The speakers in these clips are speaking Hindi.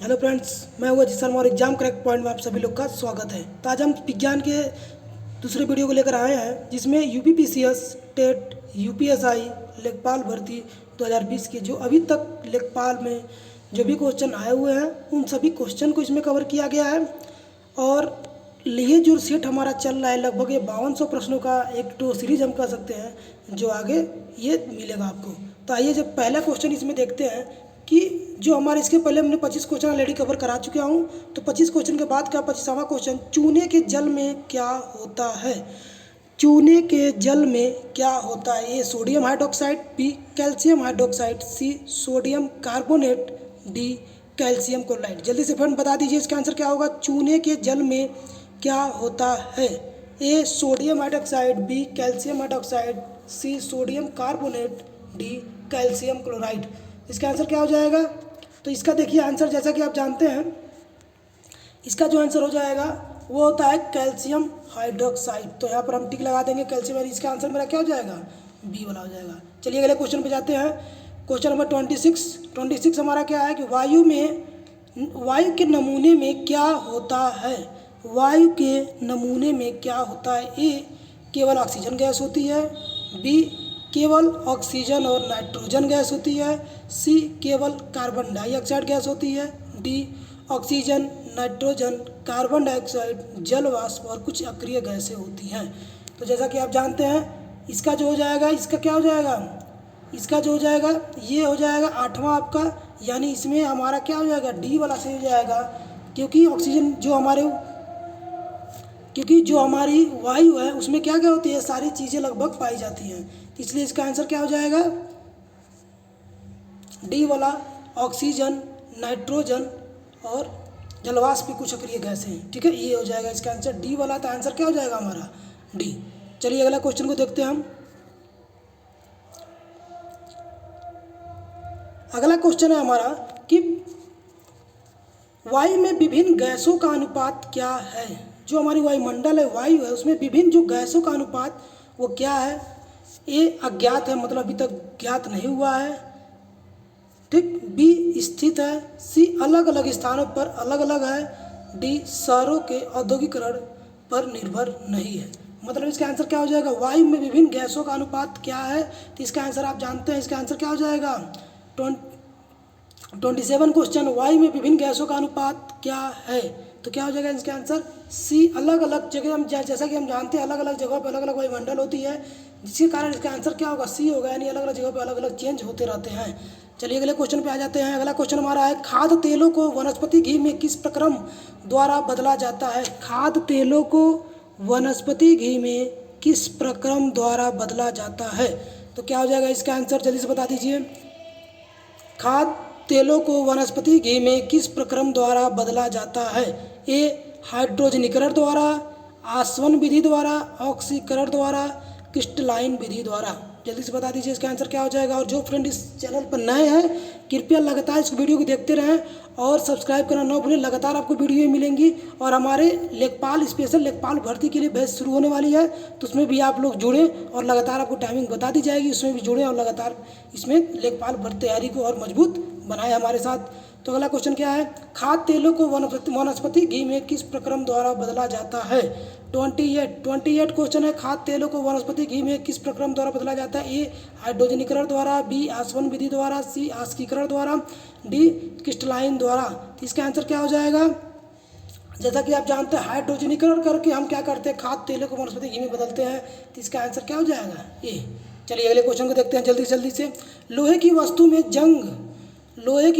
हेलो फ्रेंड्स, मैं हूँ अजीत शर्मा और एग्जाम क्रैक पॉइंट में आप सभी लोग का स्वागत है। तो आज हम विज्ञान के दूसरे वीडियो को लेकर आए हैं, जिसमें यूपीपीसीएस, टेट, यूपीएसआई, लेखपाल भर्ती 2020 के जो अभी तक लेखपाल में जो भी क्वेश्चन आए हुए हैं उन सभी क्वेश्चन को इसमें कवर किया गया है। और ये जो सेट हमारा चल रहा है लगभग ये 5200 प्रश्नों का एक तो सीरीज हम कह सकते हैं, जो आगे ये मिलेगा आपको। तो आइए जब पहला क्वेश्चन इसमें देखते हैं कि जो हमारे इसके पहले हमने 25 क्वेश्चन ऑलरेडी कवर करा चुका हूँ। तो 25 क्वेश्चन के बाद का 25वां क्वेश्चन, चूने के जल में क्या होता है। चूने के जल में क्या होता है। A sodium hydroxide, B calcium hydroxide, C sodium carbonate, D calcium chloride. जल्दी से फ्रेंड बता दीजिए इसका आंसर क्या होगा। चूने के जल में क्या होता है। A sodium hydroxide, B calcium hydroxide, C sodium carbonate, D calcium chloride. इसका आंसर क्या हो जाएगा। तो इसका देखिए आंसर, जैसा कि आप जानते हैं, इसका जो आंसर हो जाएगा वो होता है कैल्शियम हाइड्रोक्साइड। तो यहाँ पर हम टिक लगा देंगे कैल्शियम, इसका आंसर मेरा क्या हो जाएगा, बी वाला हो जाएगा। चलिए अगले क्वेश्चन पे जाते हैं। क्वेश्चन नंबर 26 हमारा क्या है कि वायु के नमूने में क्या होता है। वायु के नमूने में क्या होता है। ए केवल ऑक्सीजन गैस होती है, बी केवल ऑक्सीजन और नाइट्रोजन गैस होती है, सी केवल कार्बन डाइऑक्साइड गैस होती है, D oxygen, nitrogen, carbon dioxide, जल वाष्प और कुछ अक्रिय गैसें होती हैं। तो जैसा कि आप जानते हैं इसका जो हो जाएगा, इसका क्या हो जाएगा, इसका जो हो जाएगा ये हो जाएगा 8वां आपका, यानी इसमें हमारा क्या हो जाएगा, डी वाला सही हो जाएगा। क्योंकि ऑक्सीजन क्योंकि जो हमारी वायु है उसमें क्या क्या होती है, सारी चीज़ें लगभग पाई जाती हैं। इसलिए इसका आंसर क्या हो जाएगा, डी वाला, ऑक्सीजन, नाइट्रोजन और जलवाष्प की कुछ अक्रिय गैसें हैं। ठीक है, ये हो जाएगा इसका आंसर डी वाला। तो आंसर क्या हो जाएगा हमारा, डी। चलिए अगला क्वेश्चन को देखते हैं हम। अगला क्वेश्चन है हमारा कि वायु में विभिन्न गैसों का अनुपात क्या है। जो हमारी वायुमंडल है, वायु है, उसमें विभिन्न जो गैसों का अनुपात वो क्या है। ए अज्ञात है, मतलब अभी तक ज्ञात नहीं हुआ है। ठीक, बी स्थित है, सी अलग अलग स्थानों पर अलग अलग है, डी शहरों के औद्योगिकरण पर निर्भर नहीं है। मतलब इसका आंसर क्या हो जाएगा, वायु में विभिन्न गैसों का अनुपात क्या है। तो इसका आंसर आप जानते हैं, इसका आंसर क्या हो जाएगा। 27 क्वेश्चन, वायु में विभिन्न गैसों का अनुपात क्या है। तो क्या हो जाएगा इसका आंसर, सी अलग अलग जगह। हम जैसा कि हम जानते हैं अलग अलग जगह पर अलग अलग वायुमंडल होती है, जिसके कारण इसका आंसर क्या होगा, सी होगा, यानी अलग अलग जगह पर अलग अलग चेंज होते रहते हैं। चलिए अगले क्वेश्चन पे आ जाते हैं। अगला क्वेश्चन हमारा है, खाद्य तेलों को वनस्पति घी में किस प्रक्रम द्वारा बदला जाता है। खाद्य तेलों को वनस्पति घी में किस प्रक्रम द्वारा बदला जाता है। तो क्या हो जाएगा इसका आंसर, जल्दी से बता दीजिए। खाद्य तेलों को वनस्पति घी में किस प्रक्रम द्वारा बदला जाता है। ए हाइड्रोजनीकरण द्वारा, आसवन विधि द्वारा, ऑक्सीकरण द्वारा, क्रिस्टलाइन विधि द्वारा। जल्दी से बता दीजिए इसका आंसर क्या हो जाएगा। और जो फ्रेंड इस चैनल पर नए हैं कृपया लगातार इस वीडियो को देखते रहें और सब्सक्राइब करना ना भूलें। लगातार आपको वीडियो मिलेंगी और हमारे लेखपाल स्पेशल लेखपाल भर्ती के लिए बैच शुरू होने वाली है, तो उसमें भी आप लोग जुड़ें और लगातार आपको टाइमिंग बता दी जाएगी, उसमें भी जुड़ें और लगातार इसमें लेखपाल भर्ती तैयारी को और मजबूत बनाए हमारे साथ। तो अगला क्वेश्चन क्या है, खाद्य तेलों को वनस्पति घी में किस प्रक्रम द्वारा बदला जाता है। 28 क्वेश्चन है, खाद्य तेलों को वनस्पति घी में किस प्रक्रम द्वारा बदला जाता है। ए हाइड्रोजनीकरण द्वारा, बी आसवन विधि द्वारा, सी आस्कीकरण द्वारा, डी क्रिस्टलाइन द्वारा। तो इसका आंसर क्या हो जाएगा, जैसा कि आप जानते हैं हाइड्रोजनीकरण करके हम क्या करते हैं, खाद्य तेलों को वनस्पति घी में बदलते हैं। तो इसका आंसर क्या हो जाएगा, ए। चलिए अगले क्वेश्चन को देखते हैं जल्दी से। लोहे की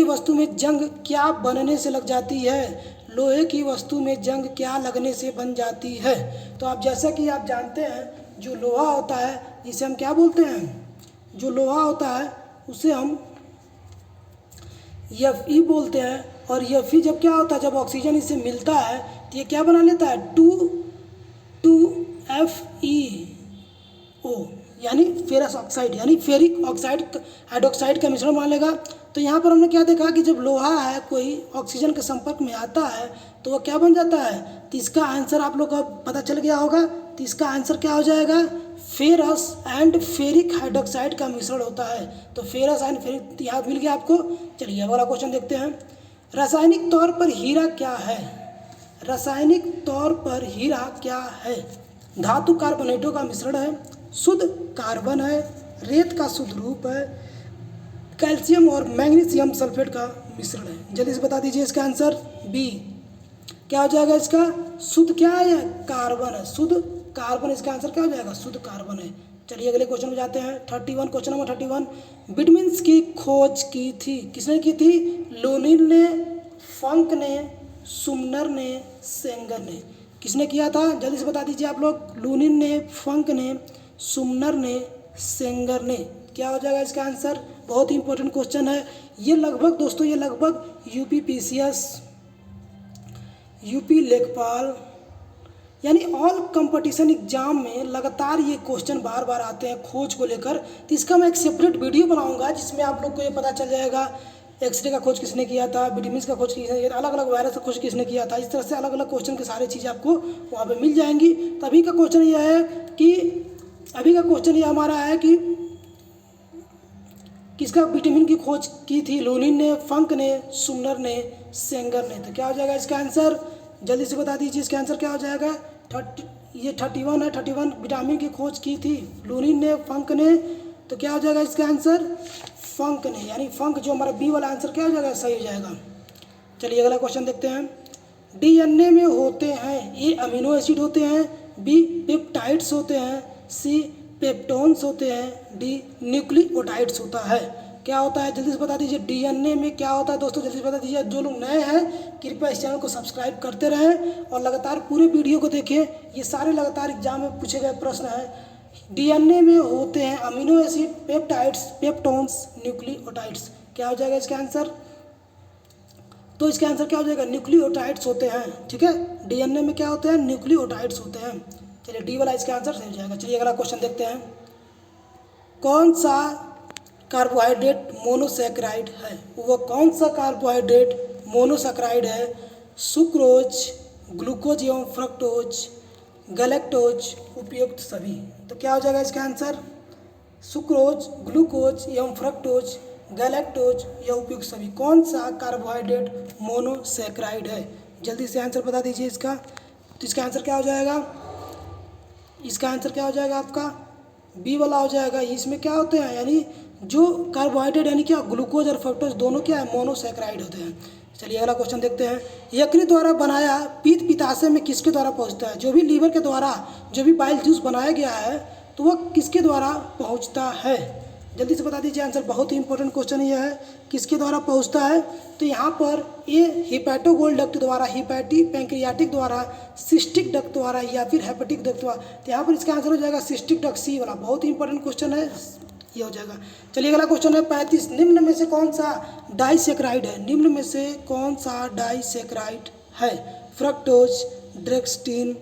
वस्तु में जंग क्या बनने से लग जाती है। लोहे की वस्तु में जंग क्या लगने से बन जाती है। तो आप जैसा कि आप जानते हैं जो लोहा होता है इसे हम क्या बोलते हैं, जो लोहा होता है उसे हम Fe बोलते हैं। और Fe जब क्या होता है, जब ऑक्सीजन इससे मिलता है तो ये क्या बना लेता है, 2FeO, यानी फेरस ऑक्साइड, यानी फेरिक ऑक्साइड हाइड्रोक्साइड का मिश्रण बना लेगा। तो यहाँ पर हमने क्या देखा कि जब लोहा है कोई ऑक्सीजन के संपर्क में आता है तो वह क्या बन जाता है। तो इसका आंसर आप लोग को पता चल गया होगा। तो इसका आंसर क्या हो जाएगा, फेरस एंड फेरिक हाइड्रोक्साइड का मिश्रण होता है। तो फेरस एंड फेरिक याद मिल गया आपको। चलिए अगला क्वेश्चन देखते हैं। रासायनिक तौर पर हीरा क्या है? रासायनिक तौर पर हीरा क्या है? धातु कार्बोनेटों का मिश्रण है, शुद्ध कार्बन है, रेत का शुद्ध रूप है, कैल्शियम और मैग्नीशियम सल्फेट का मिश्रण है। जल्दी से बता दीजिए इसका आंसर। बी क्या हो जाएगा इसका? शुद्ध क्या है? कार्बन है, शुद्ध कार्बन। इसका आंसर क्या हो जाएगा? शुद्ध कार्बन है। चलिए अगले क्वेश्चन में जाते हैं। 31 क्वेश्चन नंबर 31। विटामिन्स की खोज की थी, किसने की थी? लूनिन ने, फंक ने, सुमनर ने, सेंगर ने। किसने किया था? जल्दी से बता दीजिए आप लोग। लूनिन ने, फंक ने, सुमनर ने, सेंगर ने। क्या हो जाएगा इसका आंसर? बहुत ही इंपॉर्टेंट क्वेश्चन है ये। लगभग दोस्तों ये लगभग यूपी पीसीएस, यूपी लेखपाल यानी ऑल कंपटीशन एग्जाम में लगातार ये क्वेश्चन बार बार आते हैं खोज को लेकर। तो इसका मैं एक सेपरेट वीडियो बनाऊंगा जिसमें आप लोग को ये पता चल जाएगा एक्सरे का खोज किसने किया था, विटामिन्स का खोज किसने किया था, अलग अलग वायरस का खोज किसने किया था। इस तरह से अलग अलग क्वेश्चन की सारी चीज़ें आपको वहाँ पे मिल जाएंगी। तो अभी का क्वेश्चन यह है कि हमारा है कि किसका विटामिन की खोज की थी? लूनिन ने, फंक ने, सुमनर ने, सेंगर ने। तो क्या हो जाएगा इसका आंसर? जल्दी से बता दीजिए इसका आंसर क्या हो जाएगा। 31 है। 31 विटामिन की खोज की थी लूनिन ने, फंक ने। तो क्या हो जाएगा इसका आंसर? फंक ने, यानी फंक जो हमारा बी वाला आंसर क्या हो जाएगा? सही हो जाएगा। चलिए अगला क्वेश्चन देखते हैं। डीएनए में होते हैं, ए अमीनो एसिड होते हैं, बी पेप्टाइड्स होते हैं, सी पेप्टोन्स होते हैं, डी न्यूक्लियोटाइड्स होता है। क्या होता है? जल्दी से बता दीजिए। डीएनए में क्या होता है दोस्तों? जल्दी से बता दीजिए। जो लोग नए हैं कृपया इस चैनल को सब्सक्राइब करते रहें और लगातार पूरे वीडियो को देखें। ये सारे लगातार एग्जाम में पूछे गए प्रश्न हैं। डीएनए में होते हैं amino acid, peptides, peptones, nucleotides. क्या हो जाएगा इसका आंसर? तो इसका आंसर क्या हो जाएगा? न्यूक्लियोटाइड्स होते हैं। ठीक है, डीएनए में क्या होते हैं? न्यूक्लियोटाइड्स होते हैं। चलिए डी वाला इसका आंसर सही हो जाएगा। चलिए अगला क्वेश्चन देखते हैं। कौन सा कार्बोहाइड्रेट मोनोसैकेराइड है? वह कौन सा कार्बोहाइड्रेट मोनोसैकेराइड है? सुक्रोज, ग्लूकोज एवं फ्रक्टोज, गैलेक्टोज, उपयुक्त सभी। तो क्या हो जाएगा इसका आंसर? सुक्रोज, ग्लूकोज एवं फ्रक्टोज, गैलेक्टोज या उपयुक्त सभी। कौन सा कार्बोहाइड्रेट मोनोसैकेराइड है? जल्दी से आंसर बता दीजिए इसका। तो इसका आंसर क्या हो जाएगा? इसका आंसर क्या हो जाएगा आपका? बी वाला हो जाएगा। इसमें क्या होते हैं? यानी जो कार्बोहाइड्रेट यानी क्या ग्लूकोज और फ्रक्टोज दोनों क्या है? मोनोसैकेराइड होते हैं। चलिए अगला क्वेश्चन देखते हैं। यकृत द्वारा बनाया पित्त पित्ताशय में किसके द्वारा पहुंचता है? जो भी लीवर के द्वारा जो भी बाइल जूस बनाया गया है तो वह किसके द्वारा पहुंचता है? जल्दी से बता दीजिए आंसर। बहुत ही इंपॉर्टेंट क्वेश्चन ये है, किसके द्वारा पहुंचता है? तो यहाँ पर ये हिपैटोगोल डक्ट द्वारा, पैंक्रियाटिक द्वारा, सिस्टिक डक्ट द्वारा या फिर हेपेटिक डक्ट द्वारा। तो यहाँ पर इसका आंसर हो जाएगा सिस्टिक डक्ट, सी वाला। बहुत ही इंपॉर्टेंट क्वेश्चन है, ये हो जाएगा। चलिए अगला क्वेश्चन है 35। निम्न में से कौन सा डाइसैकेराइड है? निम्न में से कौन सा डाइसैकेराइड है? Fructose, dextrin,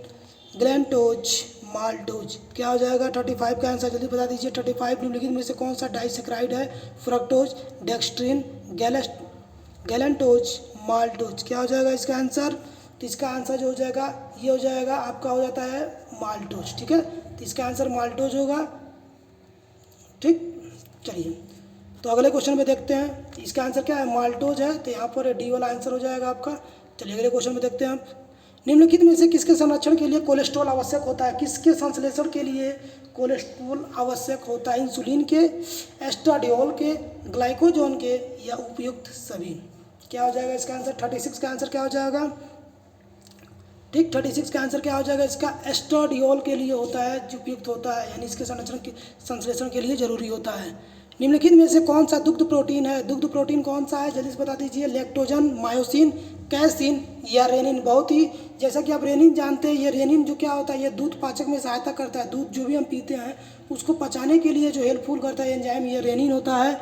galactose, maltose. क्या हो जाएगा 35 का आंसर? जल्दी बता दीजिए। 35 निम्नलिखित में से कौन सा डाइसैकेराइड है? Fructose, dextrin, galactose, maltose. क्या हो जाएगा इसका आंसर? तो इसका आंसर जो हो जाएगा ये हो जाएगा आपका, हो जाता है माल्टोज। ठीक है, तो इसका आंसर माल्टोज होगा। ठीक, चलिए तो अगले क्वेश्चन में देखते हैं। इसका आंसर क्या है? माल्टोज है, तो यहाँ पर डी वाला आंसर हो जाएगा आपका। चलिए अगले क्वेश्चन में देखते हैं हम। निम्नलिखित में से किसके संरक्षण के लिए कोलेस्ट्रॉल आवश्यक होता है? किसके संश्लेषण के लिए कोलेस्ट्रॉल आवश्यक होता है? इंसुलिन के, एस्ट्राडियोल के, ग्लाइकोजोन के या उपयुक्त सभी। क्या हो जाएगा इसका आंसर? 36 का आंसर क्या हो जाएगा? ठीक, 36 का आंसर क्या हो जाएगा इसका? एस्ट्राडियोल के लिए होता है, जो उपयुक्त होता है, यानी इसके संश्लेषण के लिए जरूरी होता है। निम्नलिखित में से कौन सा दुग्ध प्रोटीन है? दुग्ध प्रोटीन कौन सा है? जल्दी से बता दीजिए। लैक्टोजन, मायोसिन, कैसिन या रेनिन। बहुत ही, जैसा कि आप रेनिन जानते हैं, ये रेनिन जो क्या होता है, ये दूध पाचक में सहायता करता है। दूध जो भी हम पीते हैं उसको पचाने के लिए जो हेल्पफुल करता है एंजाइम, ये रेनिन होता है।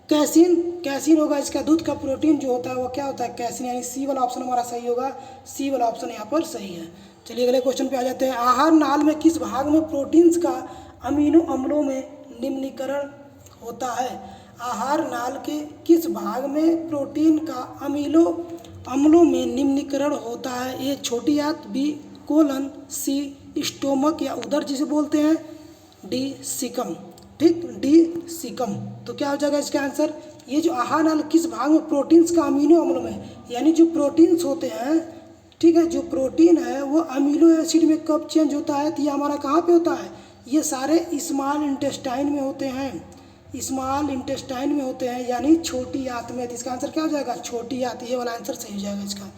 कैसिन होगा इसका। दूध का प्रोटीन जो होता है वो क्या होता है? कैसिन, यानी सी वाला ऑप्शन हमारा सही होगा। सी वाला ऑप्शन यहाँ पर सही है। चलिए अगले क्वेश्चन पे आ जाते हैं। आहार नाल में किस भाग में प्रोटीन्स का अमीनो अम्लों में निम्नीकरण होता है? आहार नाल के किस भाग में प्रोटीन का अमीनो अम्लों में निम्नीकरण होता है? ए छोटी आंत, बी कोलन, सी स्टोमक या उदर जिसे बोलते हैं, डी सीकम। ठीक, डी सीकम। तो क्या हो जाएगा इसका आंसर? ये जो आहार नाल किस भाग में प्रोटीन्स का अमीनो अम्ल में, यानी जो प्रोटीन्स होते हैं, ठीक है, जो प्रोटीन है वो अमीनो एसिड में कब चेंज होता है, तो ये हमारा कहाँ पे होता है, ये सारे स्मॉल इंटेस्टाइन में होते हैं, स्मॉल इंटेस्टाइन में होते हैं, यानी छोटी आंत में। तो इसका आंसर क्या हो जाएगा, छोटी आंत, ये वाला आंसर सही हो जाएगा इसका।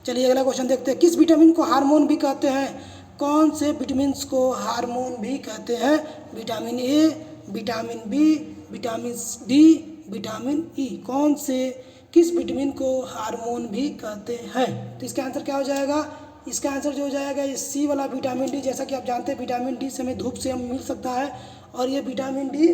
चलिए अगला क्वेश्चन देखते हैं। किस विटामिन को हार्मोन भी कहते हैं, कौन से विटामिन को हार्मोन भी कहते हैं, vitamin A, vitamin B, vitamin D, vitamin E, कौन से किस विटामिन को हार्मोन भी कहते हैं। तो इसका आंसर क्या हो जाएगा, इसका आंसर जो हो जाएगा ये सी वाला विटामिन डी। जैसा कि आप जानते हैं विटामिन डी से हमें धूप से मिल सकता है, और ये विटामिन डी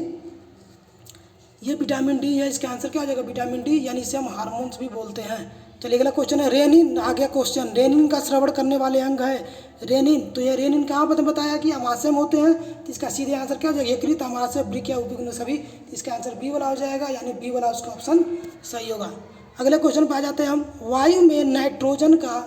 है, इसका आंसर क्या हो जाएगा, विटामिन डी, यानी इसे हम हार्मोन्स भी बोलते हैं। चलिए अगला क्वेश्चन है, रेनिन, आ गया क्वेश्चन, रेनिन का श्रवण करने वाले अंग है रेनिन। तो ये रेनिन कहाँ पर बताया कि अमाशय में होते हैं, तो इसका सीधे आंसर क्या हो जाएगा, यकृत, अमाशय, वृक्क, उपिग्न सभी। इसका आंसर बी वाला हो जाएगा, यानी बी वाला उसका ऑप्शन सही होगा। अगले क्वेश्चन पे आ जाते हैं हम, वायु में नाइट्रोजन का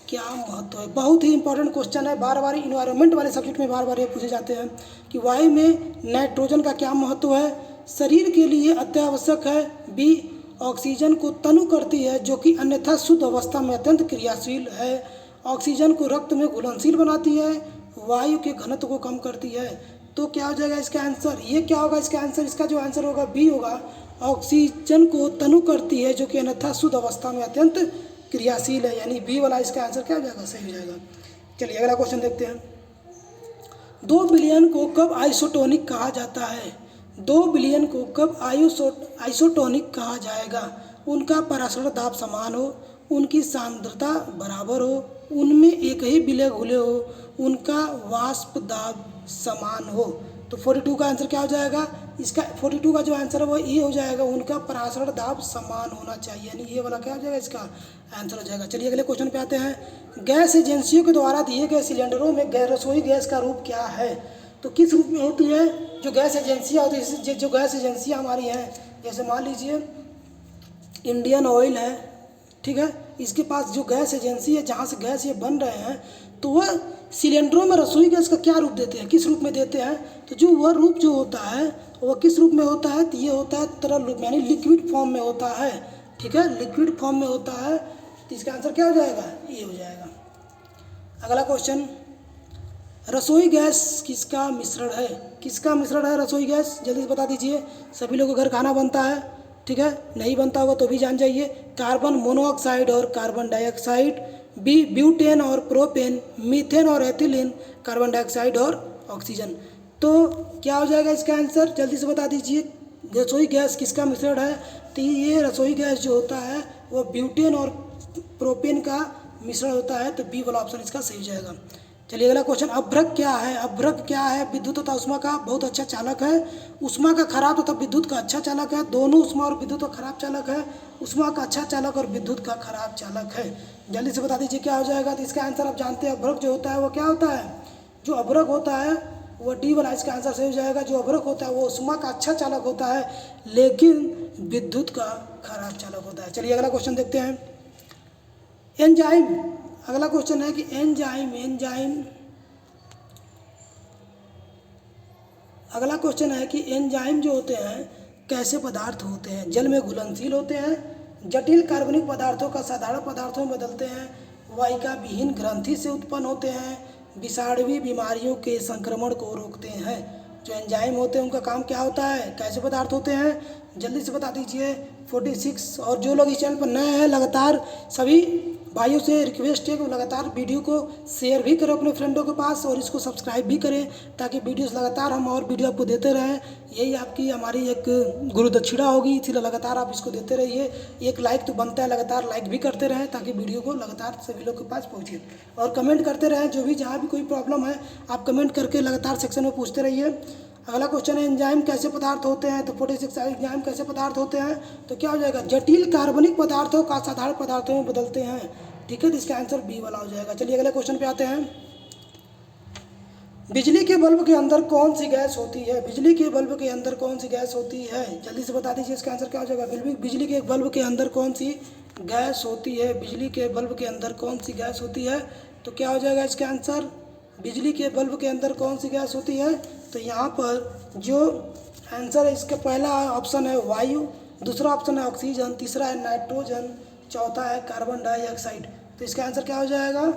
क्या महत्व है। बहुत ही इंपॉर्टेंट क्वेश्चन है, बार बार इन्वायरमेंट वाले सब्जेक्ट में बार बार ये पूछे जाते हैं कि वायु में नाइट्रोजन का क्या महत्व है। शरीर के लिए अत्यावश्यक है, बी ऑक्सीजन को तनु करती है जो कि अन्यथा शुद्ध अवस्था में अत्यंत क्रियाशील है, ऑक्सीजन को रक्त में घुलनशील बनाती है, वायु के घनत्व को कम करती है। तो क्या हो जाएगा इसका आंसर, ये क्या होगा इसका आंसर, इसका जो आंसर होगा बी होगा, ऑक्सीजन को तनु करती है जो कि अन्यथा शुद्ध अवस्था में अत्यंत क्रियाशील है, यानी बी वाला इसका आंसर क्या हो जाएगा, सही हो जाएगा। चलिए अगला क्वेश्चन देखते हैं। 2 बिलियन को कब आइसोटोनिक कहा जाता है, 2 बिलियन को कब आइसोटोनिक कहा जाएगा। उनका पराशर दाब समान हो, उनकी सांद्रता बराबर हो, उनमें एक ही विलय घुले हो, उनका वाष्प दाब समान हो। तो 42 का आंसर क्या हो जाएगा, इसका 42 का जो आंसर है वो ये हो जाएगा, उनका पराशर दाब समान होना चाहिए, यानी ये वाला क्या हो जाएगा, इसका आंसर हो जाएगा। चलिए अगले क्वेश्चन पे आते हैं। गैस एजेंसियों के द्वारा दिए गए सिलेंडरों में रसोई गैस का रूप क्या है। तो किस रूप में होती है जो गैस एजेंसियाँ होती है, जो गैस एजेंसियाँ हमारी हैं, जैसे मान लीजिए इंडियन ऑयल है, ठीक है, इसके पास जो गैस एजेंसी है जहाँ से गैस ये बन रहे हैं, तो वह सिलेंडरों में रसोई गैस का क्या रूप देते हैं, किस रूप में देते हैं। तो जो वह रूप जो होता है वह किस रूप में होता है, तो ये होता है तरल रूप, यानी लिक्विड फॉर्म में होता है, ठीक है, लिक्विड फॉर्म में होता है। तो इसका आंसर क्या हो जाएगा, ये हो जाएगा। अगला क्वेश्चन, रसोई गैस किसका मिश्रण है, किसका मिश्रण है रसोई गैस, जल्दी से बता दीजिए। सभी लोगों के घर खाना बनता है, ठीक है, नहीं बनता होगा तो भी जान जाइए। कार्बन मोनोऑक्साइड और कार्बन डाइऑक्साइड, बी ब्यूटेन और प्रोपेन, मीथेन और एथिलीन, कार्बन डाइऑक्साइड और ऑक्सीजन। तो क्या हो जाएगा इसका आंसर, जल्दी से बता दीजिए। रसोई गैस किसका मिश्रण है, तो ये रसोई गैस जो होता है वो ब्यूटेन और प्रोपेन का मिश्रण होता है, तो बी वाला ऑप्शन इसका सही हो जाएगा। चलिए अगला क्वेश्चन, अभ्रक क्या है, अभ्रक क्या है, विद्युत तथा उष्मा का बहुत अच्छा चालक है, उष्मा का खराब तथा विद्युत का अच्छा चालक है, दोनों उष्मा और विद्युत का खराब चालक है, उष्मा का अच्छा चालक और विद्युत का खराब चालक है। जल्दी से बता दीजिए क्या हो जाएगा। तो इसका आंसर आप जानते हैं, अभ्रक जो होता है वो क्या होता है, जो अभ्रक होता है वो डी वाला इसका आंसर सही हो जाएगा। जो अभ्रक होता है वो उष्मा का अच्छा चालक होता है, लेकिन विद्युत का खराब चालक होता है। चलिए अगला क्वेश्चन देखते हैं। एंजाइम, अगला क्वेश्चन है कि अगला क्वेश्चन है कि एंजाइम जो होते हैं कैसे पदार्थ होते हैं, जल में घुलनशील होते हैं, जटिल कार्बनिक पदार्थों का साधारण पदार्थों में बदलते हैं, वाहिका विहीन ग्रंथि से उत्पन्न होते हैं, विषाणुवी बीमारियों के संक्रमण को रोकते हैं। जो एंजाइम होते हैं उनका काम क्या होता है, कैसे पदार्थ होते हैं, जल्दी से बता दीजिए। 46। और जो लोग इस चैनल पर नए हैं, लगातार सभी भाइयों से रिक्वेस्ट है कि लगातार वीडियो को शेयर भी करें अपने फ्रेंडों के पास, और इसको सब्सक्राइब भी करें ताकि वीडियोस लगातार हम और वीडियो आपको देते रहें। यही आपकी हमारी एक गुरु दक्षिणा होगी, इसलिए लगातार आप इसको देते रहिए। एक लाइक तो बनता है, लगातार लाइक भी करते रहें ताकि वीडियो को लगातार सभी लोग के पास पहुँचे, और कमेंट करते रहें। जो भी जहाँ भी कोई प्रॉब्लम है आप कमेंट करके लगातार सेक्शन में पूछते रहिए। अगला क्वेश्चन है, एंजाइम कैसे पदार्थ होते हैं। तो 46 एंजाइम कैसे पदार्थ होते हैं, तो क्या हो जाएगा, जटिल कार्बनिक पदार्थों का साधारण पदार्थों में बदलते हैं, ठीक है, तो इसका आंसर बी वाला हो जाएगा। चलिए अगले क्वेश्चन पे आते हैं। बिजली के बल्ब के अंदर कौन सी गैस होती है, बिजली के बल्ब के अंदर कौन सी गैस होती है, जल्दी से बता दीजिए। इसका आंसर क्या हो जाएगा, बिजली के बल्ब के अंदर कौन सी गैस होती है, बिजली के बल्ब के अंदर कौन सी गैस होती है, तो क्या हो जाएगा इसका आंसर, बिजली के बल्ब के अंदर कौन सी गैस होती है। तो यहाँ पर जो आंसर है इसका पहला ऑप्शन है वायु, दूसरा ऑप्शन है ऑक्सीजन, तीसरा है नाइट्रोजन, चौथा है कार्बन डाइऑक्साइड। तो इसका आंसर क्या हो जाएगा?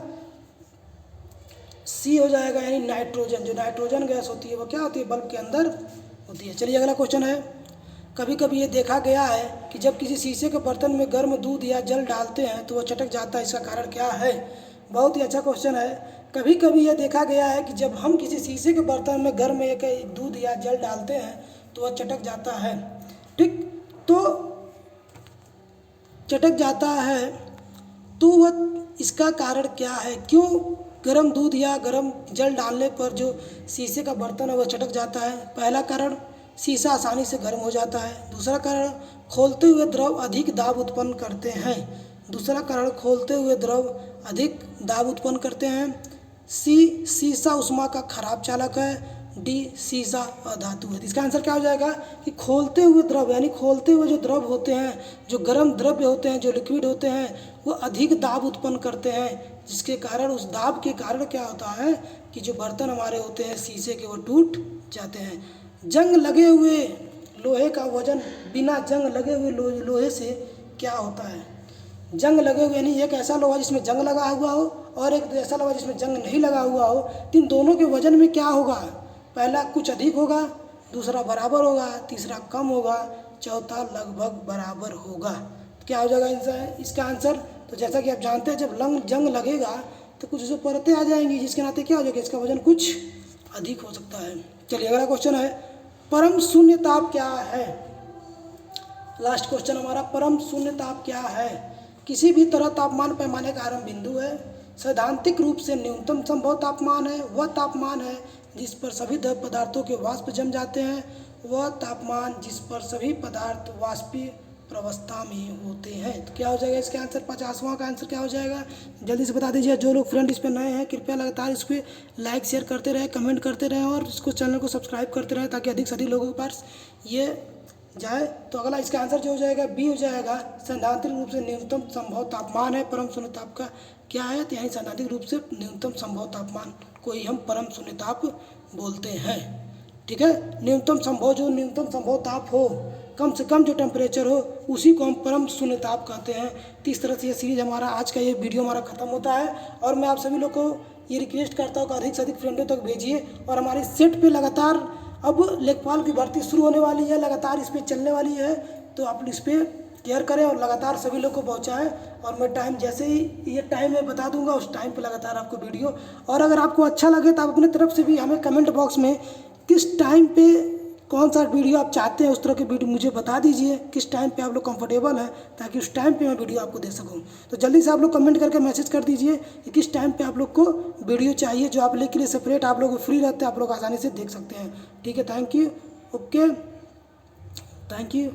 सी हो जाएगा, यानी नाइट्रोजन। जो नाइट्रोजन गैस होती है वो क्या होती है? बल्ब के अंदर होती है। चलिए अगला क्वेश्चन है, कभी कभी ये देखा गया है कि जब किसी शीशे के बर्तन में गर्म दूध या जल डालते हैं तो वह चटक जाता है, इसका कारण क्या है? बहुत ही अच्छा क्वेश्चन है। कभी कभी यह देखा गया है कि जब हम किसी शीशे के बर्तन में गर्म एक दूध या जल डालते हैं तो वह चटक जाता है। ठीक, तो चटक जाता है तो वह इसका कारण क्या है? क्यों गर्म दूध या गर्म जल डालने पर जो शीशे का बर्तन है वह चटक जाता है? पहला कारण, शीशा आसानी से गर्म हो जाता है। दूसरा कारण, खोलते हुए द्रव अधिक दाब उत्पन्न करते हैं। दूसरा कारण, खोलते हुए द्रव अधिक दाब उत्पन्न करते हैं। सी, शीशा उष्मा का खराब चालक है। डी, शीशा अधातु है। इसका आंसर क्या हो जाएगा कि खोलते हुए द्रव, यानी खोलते हुए जो द्रव होते हैं, जो गर्म द्रव्य होते हैं, जो लिक्विड होते हैं, वो अधिक दाब उत्पन्न करते हैं, जिसके कारण उस दाब के कारण क्या होता है कि जो बर्तन हमारे होते हैं शीशे के, वो टूट जाते हैं। जंग लगे हुए लोहे का वजन बिना जंग लगे हुए लोहे से क्या होता है? जंग लगे हुए यानी एक ऐसा लोहा जिसमें जंग लगा हुआ हो और एक ऐसा लोहा जिसमें जंग नहीं लगा हुआ हो, तो इन दोनों के वजन में क्या होगा? पहला कुछ अधिक होगा, दूसरा बराबर होगा, तीसरा कम होगा, चौथा लगभग बराबर होगा। तो क्या हो जाएगा इसका आंसर? तो जैसा कि आप जानते हैं जब जंग लगेगा तो कुछ जो परतें आ जाएंगी, जिसके नाते क्या हो जाएगा, इसका वजन कुछ अधिक हो सकता है। चलिए अगला क्वेश्चन है, परम शून्य ताप क्या है? लास्ट क्वेश्चन हमारा, परम शून्य ताप क्या है? किसी भी तरह तापमान पैमाने का आरंभ बिंदु है। सैद्धांतिक रूप से न्यूनतम संभव तापमान है। वह तापमान है जिस पर सभी द्रव पदार्थों के वाष्प जम जाते हैं। वह तापमान जिस पर सभी पदार्थ वाष्पीय प्रवस्था में होते हैं। तो क्या हो जाएगा इसका आंसर? 50वां का आंसर क्या हो जाएगा? जल्दी से बता दीजिए। जो लोग फ्रेंड इस पर नए हैं कृपया लगातार इस पर लाइक शेयर करते रहें, कमेंट करते रहें और इसको चैनल को सब्सक्राइब करते रहें ताकि अधिक से अधिक लोगों के पास ये जाए। तो अगला इसका आंसर जो हो जाएगा बी हो जाएगा। सैद्धांतिक रूप से न्यूनतम संभव तापमान है। परम शून्य ताप का क्या है? तो यानी सैद्धांतिक रूप से न्यूनतम संभव तापमान को ही हम परम शून्य ताप बोलते हैं। ठीक है, न्यूनतम संभव ताप हो, कम से कम जो टेम्परेचर हो, उसी को हम परम शून्य ताप कहते हैं। तो इस तरह से ये सीरीज हमारा आज का ये वीडियो हमारा खत्म होता है और मैं आप सभी लोग को ये रिक्वेस्ट करता हूँ कि अधिक से अधिक फ्रेंडों तक भेजिए और हमारे सेट पे लगातार अब लेखपाल की भर्ती शुरू होने वाली है, लगातार इस पर चलने वाली है, तो आप इस पर केयर करें और लगातार सभी लोग को पहुंचाएं। और मैं टाइम जैसे ही ये टाइम मैं बता दूंगा उस टाइम पे लगातार आपको वीडियो, और अगर आपको अच्छा लगे तो आप अपने तरफ से भी हमें कमेंट बॉक्स में किस टाइम पे कौन सा वीडियो आप चाहते हैं उस तरह के वीडियो मुझे बता दीजिए, किस टाइम पे आप लोग कंफर्टेबल हैं, ताकि उस टाइम पे मैं वीडियो आपको दे सकूं। तो जल्दी से आप लोग कमेंट करके मैसेज कर दीजिए कि किस टाइम पे आप लोग को वीडियो चाहिए, जो आप लोग के लिए सेपरेट आप लोग फ्री रहते हैं, आप लोग आसानी से देख सकते हैं। ठीक है, thank you. Okay, thank you.